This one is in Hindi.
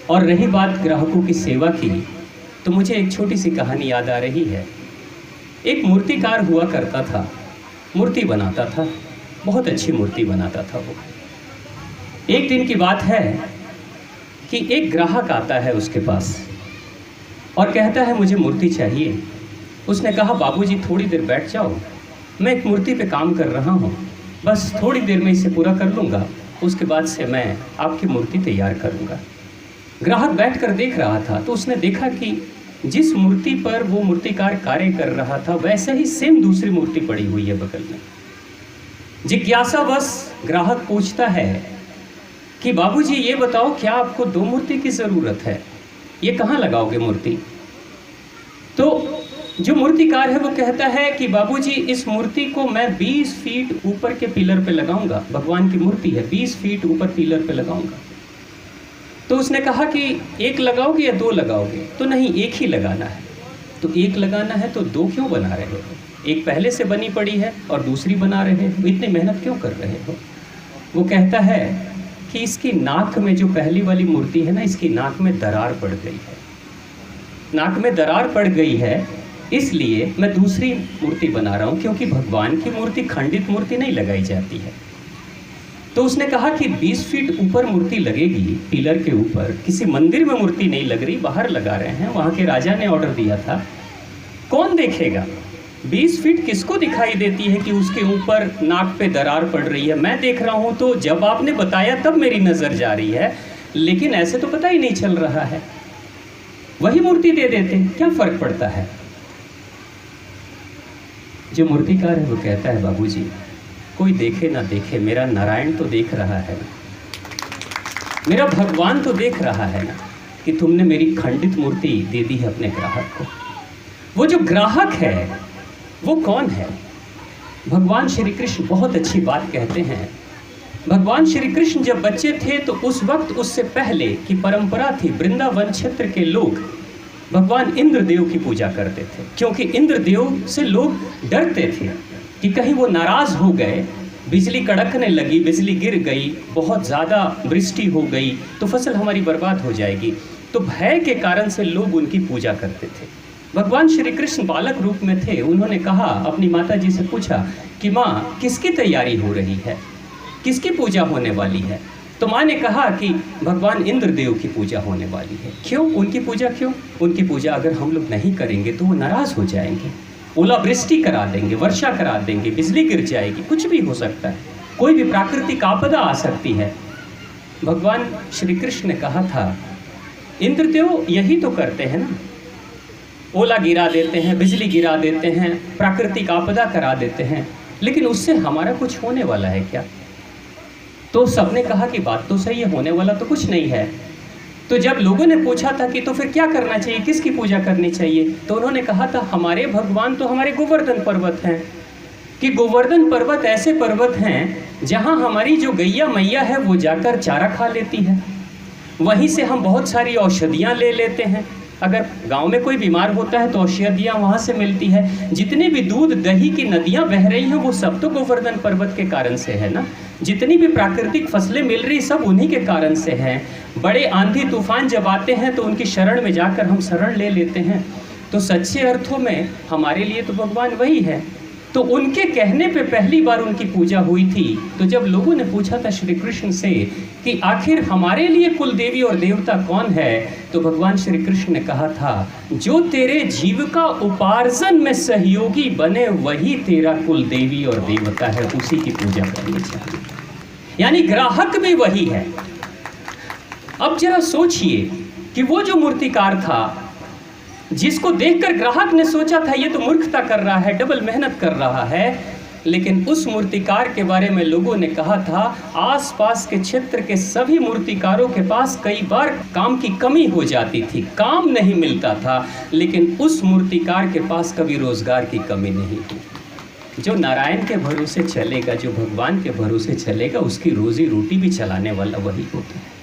और रही बात ग्राहकों की सेवा की, तो मुझे एक छोटी सी कहानी याद आ रही है। एक मूर्तिकार हुआ करता था, मूर्ति बनाता था, बहुत अच्छी मूर्ति बनाता था वो। एक दिन की बात है कि एक ग्राहक आता है उसके पास और कहता है मुझे मूर्ति चाहिए। उसने कहा बाबूजी थोड़ी देर बैठ जाओ, मैं एक मूर्ति पे काम कर रहा हूँ, बस थोड़ी देर में इसे पूरा कर लूँगा, उसके बाद से मैं आपकी मूर्ति तैयार करूँगा। ग्राहक बैठकर देख रहा था तो उसने देखा कि जिस मूर्ति पर वो मूर्तिकार कार्य कर रहा था वैसे ही सेम दूसरी मूर्ति पड़ी हुई है बगल में। जिज्ञासावश ग्राहक पूछता है कि बाबूजी ये बताओ क्या आपको दो मूर्ति की ज़रूरत है, ये कहाँ लगाओगे मूर्ति? तो जो मूर्तिकार है वो कहता है कि बाबूजी इस मूर्ति को मैं 20 फीट ऊपर के पिलर पे लगाऊंगा, भगवान की मूर्ति है, 20 फीट ऊपर पिलर पे लगाऊंगा। तो उसने कहा कि एक लगाओगे या दो लगाओगे? तो नहीं, एक ही लगाना है। तो एक लगाना है तो दो क्यों बना रहे हो? एक पहले से बनी पड़ी है और दूसरी बना रहे हो, इतनी मेहनत क्यों कर रहे हो? वो कहता है कि इसकी नाक में, जो पहली वाली मूर्ति है ना, इसकी नाक में दरार पड़ गई है, नाक में दरार पड़ गई है, इसलिए मैं दूसरी मूर्ति बना रहा हूँ, क्योंकि भगवान की मूर्ति खंडित मूर्ति नहीं लगाई जाती है। तो उसने कहा कि 20 फीट ऊपर मूर्ति लगेगी पिलर के ऊपर, किसी मंदिर में मूर्ति नहीं लग रही, बाहर लगा रहे हैं, वहाँ के राजा ने ऑर्डर दिया था, कौन देखेगा? 20 फीट किसको दिखाई देती है कि उसके ऊपर नाक पे दरार पड़ रही है? मैं देख रहा हूँ तो जब आपने बताया तब मेरी नज़र जा रही है, लेकिन ऐसे तो पता ही नहीं चल रहा है, वही मूर्ति दे देते, क्या फ़र्क पड़ता है? जो मूर्तिकार है वो कहता है बाबूजी कोई देखे ना देखे, मेरा नारायण तो देख रहा है ना, मेरा भगवान तो देख रहा है ना कि तुमने मेरी खंडित मूर्ति दे दी है अपने ग्राहक को। वो जो ग्राहक है वो कौन है? भगवान श्री कृष्ण बहुत अच्छी बात कहते हैं। भगवान श्री कृष्ण जब बच्चे थे तो उस वक्त, उससे पहले की परंपरा थी, वृंदावन क्षेत्र के लोग भगवान इंद्रदेव की पूजा करते थे, क्योंकि इंद्रदेव से लोग डरते थे कि कहीं वो नाराज़ हो गए, बिजली कड़कने लगी, बिजली गिर गई, बहुत ज़्यादा वृष्टि हो गई तो फसल हमारी बर्बाद हो जाएगी। तो भय के कारण से लोग उनकी पूजा करते थे। भगवान श्री कृष्ण बालक रूप में थे, उन्होंने कहा, अपनी माता जी से पूछा कि माँ किसकी तैयारी हो रही है, किसकी पूजा होने वाली है? तो माँ ने कहा कि भगवान इंद्रदेव की पूजा होने वाली है। क्यों? उनकी पूजा क्यों? उनकी पूजा अगर हम लोग नहीं करेंगे तो वो नाराज़ हो जाएंगे, ओलावृष्टि करा देंगे, वर्षा करा देंगे, बिजली गिर जाएगी, कुछ भी हो सकता है, कोई भी प्राकृतिक आपदा आ सकती है। भगवान श्री कृष्ण ने कहा था इंद्रदेव यही तो करते हैं ना, ओला गिरा देते हैं, बिजली गिरा देते हैं, प्राकृतिक आपदा करा देते हैं, लेकिन उससे हमारा कुछ होने वाला है क्या? तो सबने कहा कि बात तो सही है, होने वाला तो कुछ नहीं है। तो जब लोगों ने पूछा था कि तो फिर क्या करना चाहिए, किसकी पूजा करनी चाहिए, तो उन्होंने कहा था हमारे भगवान तो हमारे गोवर्धन पर्वत हैं, कि गोवर्धन पर्वत ऐसे पर्वत हैं जहां हमारी जो गैया मैया है वो जाकर चारा खा लेती है, वहीं से हम बहुत सारी औषधियाँ ले लेते हैं। अगर गांव में कोई बीमार होता है तो औषधियाँ वहाँ से मिलती है। जितनी भी दूध दही की नदियाँ बह रही हैं वो सब तो गोवर्धन पर्वत के कारण से है ना। जितनी भी प्राकृतिक फसलें मिल रही सब उन्हीं के कारण से हैं। बड़े आंधी तूफान जब आते हैं तो उनकी शरण में जाकर हम शरण ले लेते हैं। तो सच्चे अर्थों में हमारे लिए तो भगवान वही है। तो उनके कहने पे पहली बार उनकी पूजा हुई थी। तो जब लोगों ने पूछा था श्री कृष्ण से कि आखिर हमारे लिए कुल देवी और देवता कौन है, तो भगवान श्री कृष्ण ने कहा था जो तेरे जीविका उपार्जन में सहयोगी बने वही तेरा कुल देवी और देवता है, उसी की पूजा करनी चाहिए। यानी ग्राहक भी वही है। अब जरा सोचिए कि वो जो मूर्तिकार था जिसको देखकर ग्राहक ने सोचा था ये तो मूर्खता कर रहा है, डबल मेहनत कर रहा है, लेकिन उस मूर्तिकार के बारे में लोगों ने कहा था आसपास के क्षेत्र के सभी मूर्तिकारों के पास कई बार काम की कमी हो जाती थी, काम नहीं मिलता था, लेकिन उस मूर्तिकार के पास कभी रोजगार की कमी नहीं थी। जो नारायण के भरोसे चलेगा, जो भगवान के भरोसे चलेगा, उसकी रोजी रोटी भी चलाने वाला वही होता है।